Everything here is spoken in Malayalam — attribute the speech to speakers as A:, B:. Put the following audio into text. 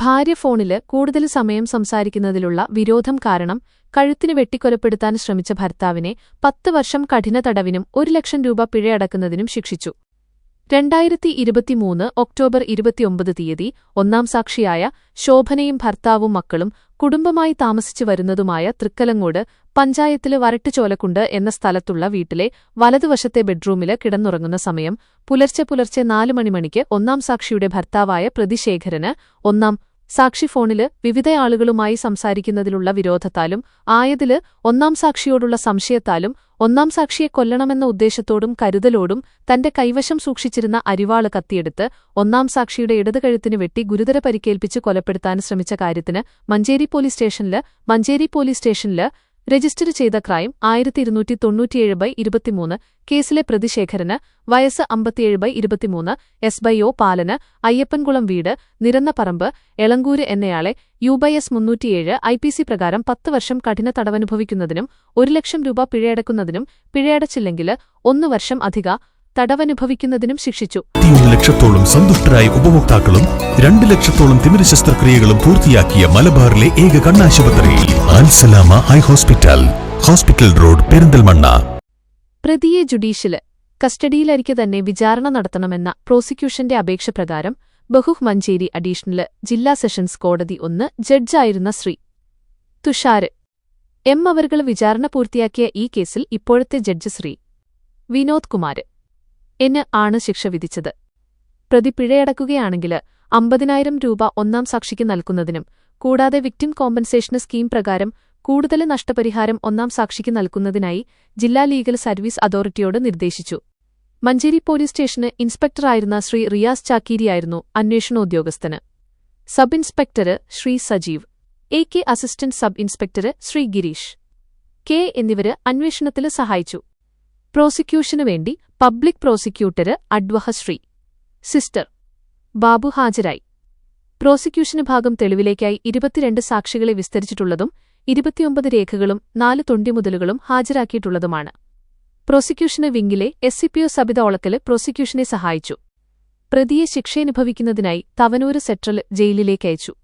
A: ഭാര്യ ഫോണില് കൂടുതൽ സമയം സംസാരിക്കുന്നതിലുള്ള വിരോധം കാരണം കഴുത്തിന് വെട്ടിക്കൊലപ്പെടുത്താൻ ശ്രമിച്ച ഭർത്താവിനെ 10 വർഷം കഠിന തടവിനും 1 ലക്ഷം രൂപ പിഴയടക്കുന്നതിനും ശിക്ഷിച്ചു. 2023 ഒക്ടോബർ 29 തീയതി ഒന്നാം സാക്ഷിയായ ശോഭനയും ഭർത്താവും മക്കളും കുടുംബമായി താമസിച്ചു വരുന്നതുമായ തൃക്കലങ്ങോട് പഞ്ചായത്തില് വരട്ടുചോലക്കുണ്ട് എന്ന സ്ഥലത്തുള്ള വീട്ടിലെ വലതുവശത്തെ ബെഡ്റൂമില് കിടന്നുറങ്ങുന്ന സമയം പുലർച്ചെ 4 മണിക്ക് ഒന്നാം സാക്ഷിയുടെ ഭർത്താവായ പ്രതിശേഖരന് ഒന്നാം സാക്ഷി ഫോണില് വിവിധ ആളുകളുമായി സംസാരിക്കുന്നതിലുള്ള വിരോധത്താലും ആയതില് ഒന്നാം സാക്ഷിയോടുള്ള സംശയത്താലും ഒന്നാം സാക്ഷിയെ കൊല്ലണമെന്ന ഉദ്ദേശത്തോടും കരുതലോടും തന്റെ കൈവശം സൂക്ഷിച്ചിരുന്ന അരിവാള് കത്തിയെടുത്ത് ഒന്നാം സാക്ഷിയുടെ ഇടത് കഴുത്തിന് വെട്ടി ഗുരുതര പരിക്കേൽപ്പിച്ച് കൊലപ്പെടുത്താൻ ശ്രമിച്ച കാര്യത്തിന് മഞ്ചേരി പോലീസ് സ്റ്റേഷനില് രജിസ്റ്റർ ചെയ്ത ക്രൈം 1297/23 കേസിലെ പ്രതിശേഖരന് വയസ്സ് 57/23 SBO പാലന് അയ്യപ്പൻകുളം വീട് നിരന്നപറമ്പ് എളങ്കൂര് എന്നയാളെ UBS 307 IPC പ്രകാരം 10 വർഷം കഠിന തടവനുഭവിക്കുന്നതിനും 1 ലക്ഷം രൂപ പിഴയടക്കുന്നതിനും പിഴയടച്ചില്ലെങ്കില് 1 വർഷം അധിക തടവനുഭവിക്കുന്നതിനും ശിക്ഷിച്ചു.
B: 1 ലക്ഷത്തോളം സന്തുഷ്ടരായ ഉപഭോക്താക്കളും 2 ലക്ഷത്തോളം തിമിര ശസ്ത്രക്രിയകളും പൂർത്തിയാക്കിയ മലബാറിലെ ഏക കണ്ണാശുപത്രി Al Salama high hospital road Perinthalmanna.
A: പ്രതിയെ ജുഡീഷ്യല് കസ്റ്റഡിയിലായിരിക്കെ തന്നെ വിചാരണ നടത്തണമെന്ന പ്രോസിക്യൂഷന്റെ അപേക്ഷ പ്രകാരം മഞ്ചേരി അഡീഷണൽ ജില്ലാ സെഷൻസ് കോടതി 1 ജഡ്ജായിരുന്ന ശ്രീ തുഷാര് എം അവർകൾ വിചാരണ പൂർത്തിയാക്കിയ ഈ കേസിൽ ഇപ്പോഴത്തെ ജഡ്ജ് ശ്രീ വിനോദ് കുമാര് എന്ന് ആണ് ശിക്ഷ വിധിച്ചത്. പ്രതി പിഴയടക്കുകയാണെങ്കില് 50,000 രൂപ ഒന്നാം സാക്ഷിക്ക് നൽകുന്നതിനും കൂടാതെ വിക്ടിം കോമ്പൻസേഷൻ സ്കീം പ്രകാരം കൂടുതൽ നഷ്ടപരിഹാരം ഒന്നാം സാക്ഷിക്ക് നൽകുന്നതിനായി ജില്ലാ ലീഗൽ സർവീസ് അതോറിറ്റിയോട് നിർദ്ദേശിച്ചു. മഞ്ചേരി പോലീസ് സ്റ്റേഷന് ഇൻസ്പെക്ടറായിരുന്ന ശ്രീ റിയാസ് ചാക്കീരിയായിരുന്നു അന്വേഷണോദ്യോഗസ്ഥന്. Sub inspector Shri Sajeev AK assistant sub inspector Shri Girish K എന്നിവര് അന്വേഷണത്തില് സഹായിച്ചു. പ്രോസിക്യൂഷനുവേണ്ടി പബ്ലിക് പ്രോസിക്യൂട്ടർ അഡ്വഹ ശ്രീ സിസ്റ്റർ ബാബു ഹാജരായി. പ്രോസിക്യൂഷന് ഭാഗം തെളിവിലേക്കായി 22 സാക്ഷികളെ വിസ്തരിച്ചിട്ടുള്ളതും 29 രേഖകളും 4 തൊണ്ടിമുതലുകളും ഹാജരാക്കിയിട്ടുള്ളതുമാണ്. പ്രോസിക്യൂഷന് വിംഗിലെ SCPO സബിത ഒളക്കല് പ്രോസിക്യൂഷനെ സഹായിച്ചു. പ്രതിയെ ശിക്ഷയനുഭവിക്കുന്നതിനായി തവനൂര് സെൻട്രൽ ജയിലിലേക്കയച്ചു.